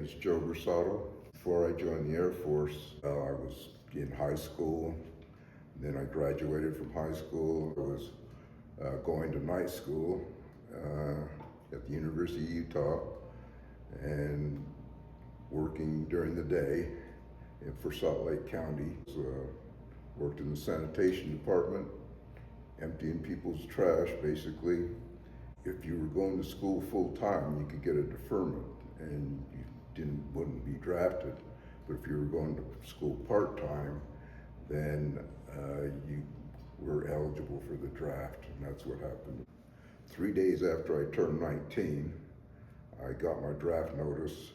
name is Joe Bersato. Before I joined the Air Force, I was in high school. Then I graduated from high school. I was going to night school at the University of Utah and working during the day for Salt Lake County. Worked in the sanitation department, emptying people's trash basically. If you were going to school full time, you could get a deferment and you wouldn't be drafted. But if you were going to school part time, then you were eligible for the draft, and that's what happened. 3 days after I turned 19, I got my draft notice.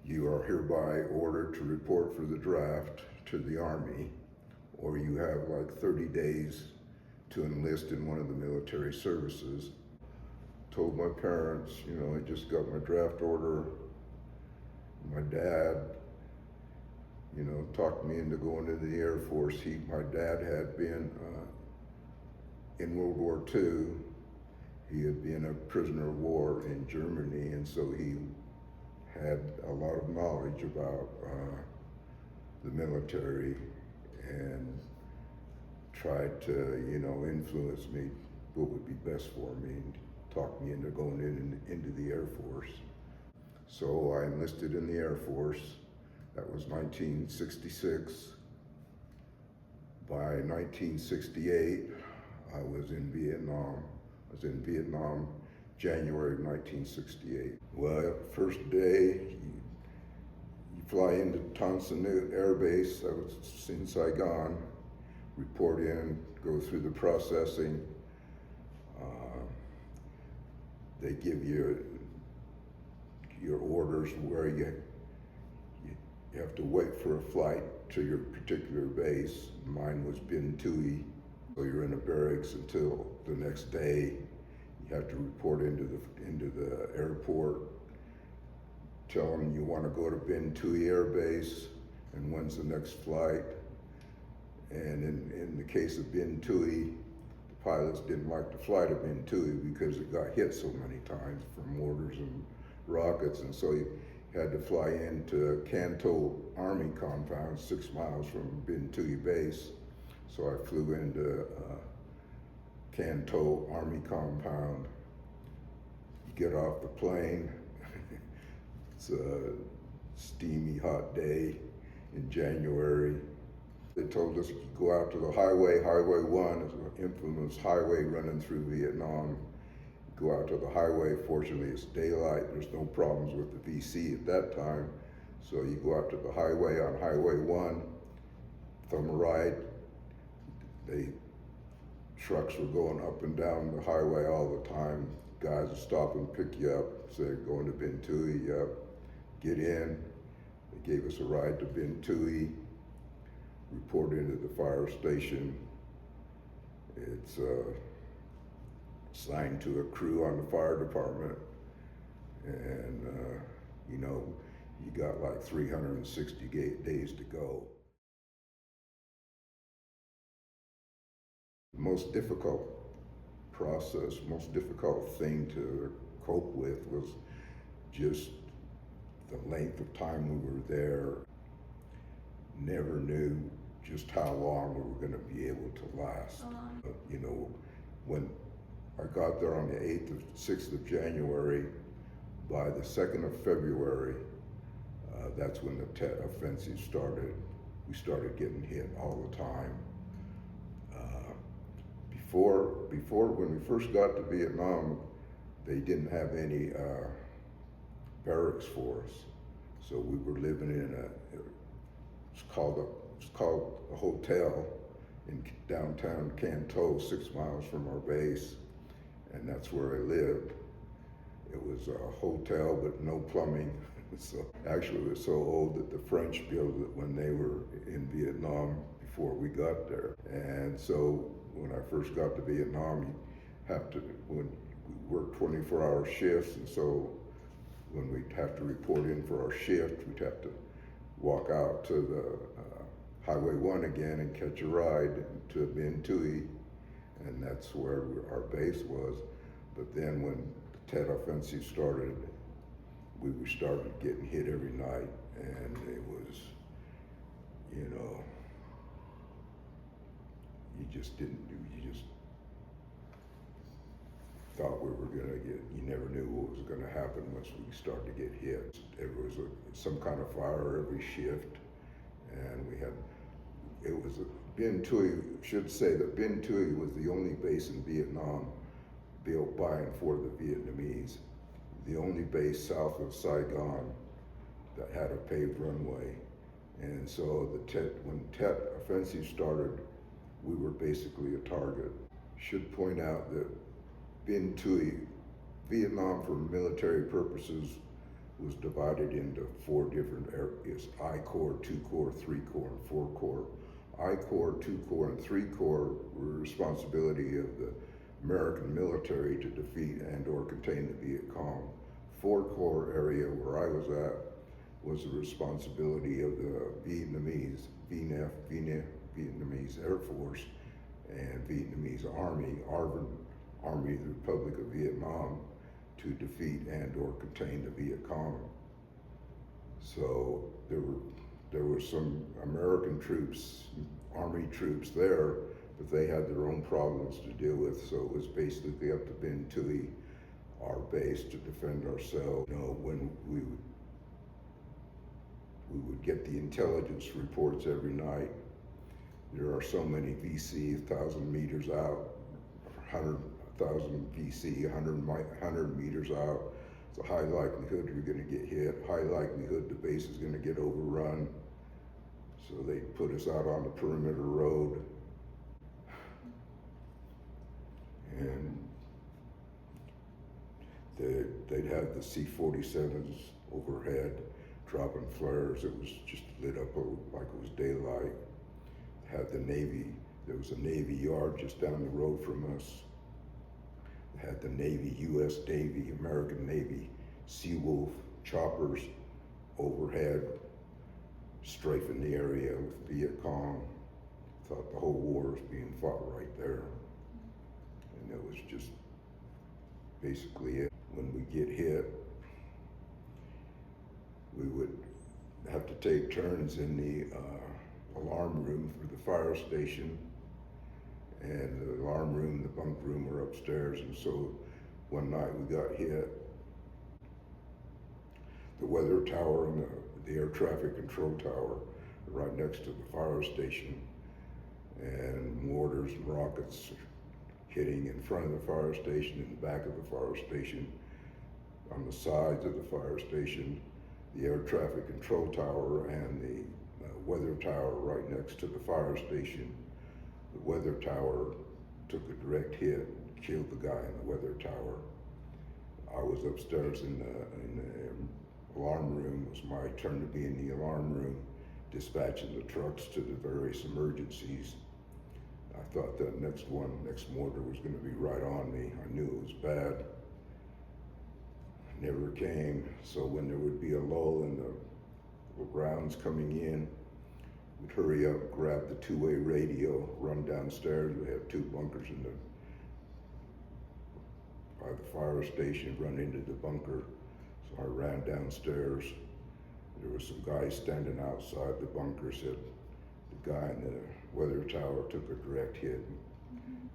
You are hereby ordered to report for the draft to the Army, or you have like 30 days to enlist in one of the military services. Told my parents, I just got my draft order. My dad, talked me into going to the Air Force. My dad had been in World War II. He had been a prisoner of war in Germany, and so he had a lot of knowledge about the military and tried to, influence me what would be best for me and talk me into going into the Air Force. So I enlisted in the Air Force. That was 1966. By 1968, I was in Vietnam. I was in Vietnam January of 1968. Well, first day, you fly into Tan Son Nhut Air Base. I was in Saigon. Report in, go through the processing. They give you your orders where you have to wait for a flight to your particular base. Mine was Binh Tui. So you're in a barracks until the next day. You have to report into the airport, tell them you want to go to Binh Tui Air Base and when's the next flight. And in the case of Binh Tui, the pilots didn't like to fly to Binh Tui because it got hit so many times from mortars and rockets, and so you had to fly into Can Tho Army compound, 6 miles from Binh Tui base. So I flew into Can Tho Army compound. You get off the plane. It's a steamy, hot day in January. They told us to go out to the highway. Highway 1 is an infamous highway running through Vietnam. Go out to the highway. Fortunately, it's daylight. There's no problems with the VC at that time. So you go out to the highway on Highway 1, thumb a ride. Trucks were going up and down the highway all the time. Guys would stop and pick you up, say, going to Binh Tui, yep. Get in. They gave us a ride to Binh Tui. Report into the fire station. It's assigned to a crew on the fire department, and you got like 360 days to go. The most difficult process, most difficult thing to cope with was just the length of time we were there. Never knew just how long we were going to be able to last. When I got there on the 6th of January, by the 2nd of February, that's when the Tet Offensive started. We started getting hit all the time. Before when we first got to Vietnam, they didn't have any barracks for us. So we were living in it's called a hotel in downtown Can Tho, 6 miles from our base, and that's where I lived. It was a hotel but no plumbing. So actually it was so old that the French built it when they were in Vietnam before we got there. And so when I first got to Vietnam, we worked 24-hour shifts, and so when we'd have to report in for our shift, we'd have to walk out to the Highway 1 again and catch a ride to Binh Tui, and that's where our base was. But then when the Tet Offensive started, we started getting hit every night, and it was, you know, you just thought we were gonna get, you never knew what was gonna happen once we started to get hit. There was some kind of fire every shift, and it was Binh Thuy, should say that Binh Thuy was the only base in Vietnam built by and for the Vietnamese. The only base south of Saigon that had a paved runway. And so when Tet offensive started, we were basically a target. Should point out that Binh Thuy, Vietnam for military purposes was divided into 4 different areas: I Corps, 2 Corps, 3 Corps, and 4 Corps. I Corps, 2 Corps, and 3 Corps were responsibility of the American military to defeat and or contain the Viet Cong. 4 Corps area where I was at was the responsibility of the Vietnamese, VNF, Vietnamese Air Force, and Vietnamese Army, Army of the Republic of Vietnam, to defeat and or contain the Viet Cong. So there were some American troops, Army troops there, but they had their own problems to deal with, so it was basically up to Binh Thuy, our base, to defend ourselves. You know, when we would get the intelligence reports every night. There are so many VC, 1,000 meters out, 100,000 VC, 100 meters out. It's a high likelihood you're gonna get hit, high likelihood the base is gonna get overrun. So they put us out on the perimeter road. And they'd have the C-47s overhead, dropping flares. It was just lit up like it was daylight. Had the Navy, there was a Navy yard just down the road from us. Had the Navy, US Navy, American Navy, Seawolf choppers overhead, strafing the area with Viet Cong. Thought the whole war was being fought right there. And it was just basically it. When we get hit, we would have to take turns in the alarm room for the fire station, and the alarm room, the bunk room were upstairs. And so one night we got hit. The weather tower and the air traffic control tower are right next to the fire station, and mortars and rockets hitting in front of the fire station, in the back of the fire station, on the sides of the fire station, the air traffic control tower and the weather tower right next to the fire station. The weather tower took a direct hit, killed the guy in the weather tower. I was upstairs in the alarm room. It was my turn to be in the alarm room, dispatching the trucks to the various emergencies. I thought that next mortar was going to be right on me. I knew it was bad. Never came. So when there would be a lull in the rounds coming in, we'd hurry up, grab the 2-way radio, run downstairs. We had 2 bunkers by the fire station, run into the bunker. So I ran downstairs. There were some guys standing outside the bunker, said the guy in the weather tower took a direct hit.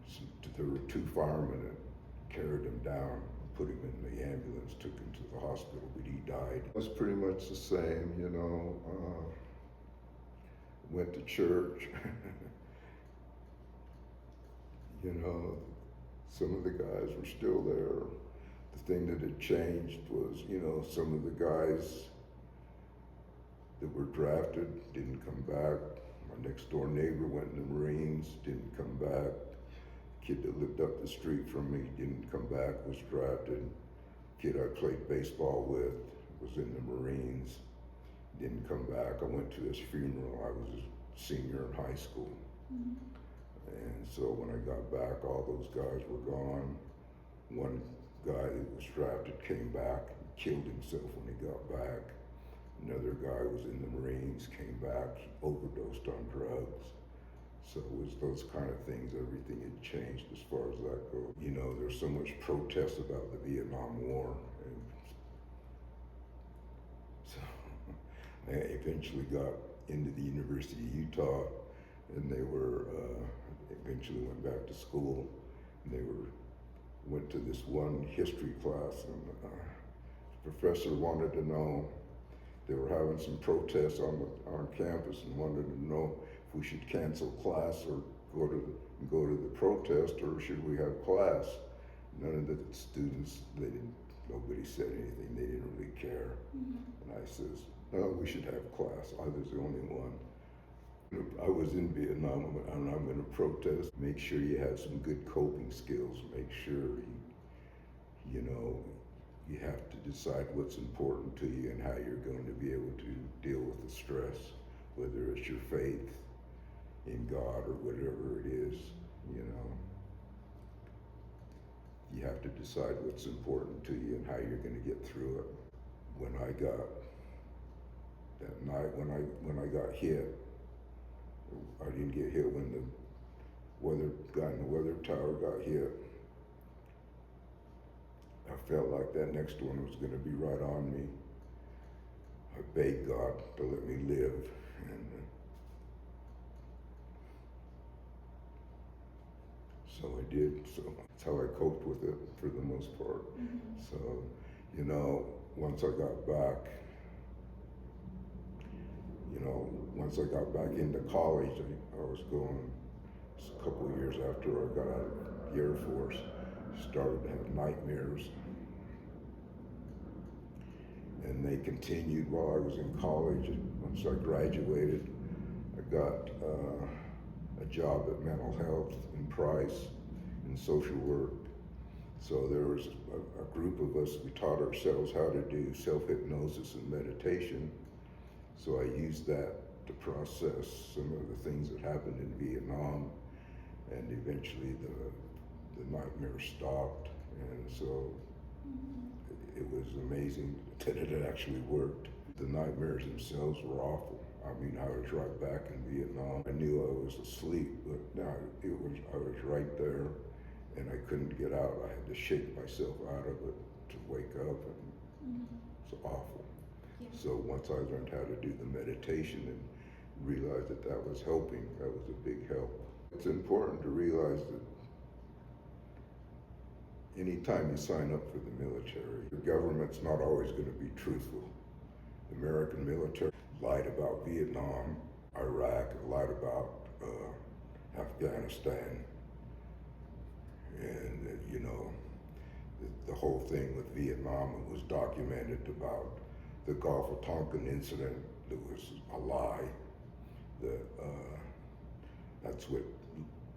So there were 2 firemen that carried him down, put him in the ambulance, took him to the hospital, but he died. It was pretty much the same, you know. Went to church. You know, some of the guys were still there. The thing that had changed was, you know, some of the guys that were drafted didn't come back. My next door neighbor went in the Marines, didn't come back. Kid that lived up the street from me didn't come back, was drafted. Kid I played baseball with was in the Marines, didn't come back. I went to his funeral. I was a senior in high school. Mm-hmm. And so when I got back, all those guys were gone. One guy that was drafted came back, killed himself when he got back. Another guy was in the Marines, came back, overdosed on drugs. So it was those kind of things. Everything had changed as far as that goes. You know, there's so much protest about the Vietnam War. And I eventually got into the University of Utah, and they were eventually went back to school. And they went to this one history class, and the professor wanted to know. They were having some protests on campus, and wanted to know if we should cancel class or go to the protest, or should we have class. None of the students, nobody said anything. They didn't really care. And I says, no, we should have class. I was the only one. I was in Vietnam, and I'm going to protest. Make sure you have some good coping skills. Make sure you have to decide what's important to you and how you're going to be able to deal with the stress, whether it's your faith in God or whatever it is. You have to decide what's important to you and how you're going to get through it. When I got that night, when I got hit, I didn't get hit when the guy in the weather tower got hit. I felt like that next one was going to be right on me. I begged God to let me live, and so I did. So that's how I coped with it for the most part. So, once I got back, once I got back into college, I was going, a couple of years after I got out of the Air Force, started to have nightmares. And they continued while I was in college. And once I graduated, I got a job at Mental Health in Price in social work. So there was a group of us, we taught ourselves how to do self-hypnosis and meditation. So I used that to process some of the things that happened in Vietnam, and eventually the nightmare stopped. And so it was amazing that it actually worked. The nightmares themselves were awful. I mean, I was right back in Vietnam. I knew I was asleep, but no, I was right there, and I couldn't get out. I had to shake myself out of it to wake up, and it's awful. Yeah. So once I learned how to do the meditation and realized that was helping, that was a big help. It's important to realize that anytime you sign up for the military, the government's not always going to be truthful. The American military lied about Vietnam, Iraq, lied about Afghanistan, and the whole thing with Vietnam was documented about the Gulf of Tonkin incident. That was a lie. That's what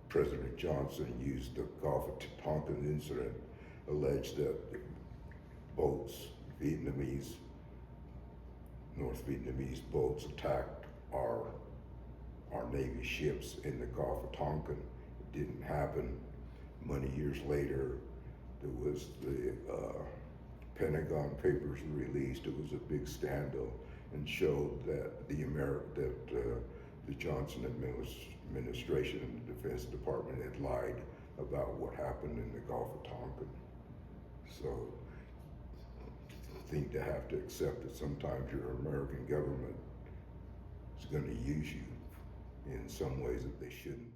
President Johnson used the Gulf of Tonkin incident, alleged that boats, North Vietnamese boats attacked our Navy ships in the Gulf of Tonkin. It didn't happen. Many years later, there was the Pentagon Papers released. It was a big scandal and showed that the Johnson administration and the Defense Department had lied about what happened in the Gulf of Tonkin. So I think to have to accept that sometimes your American government is going to use you in some ways that they shouldn't.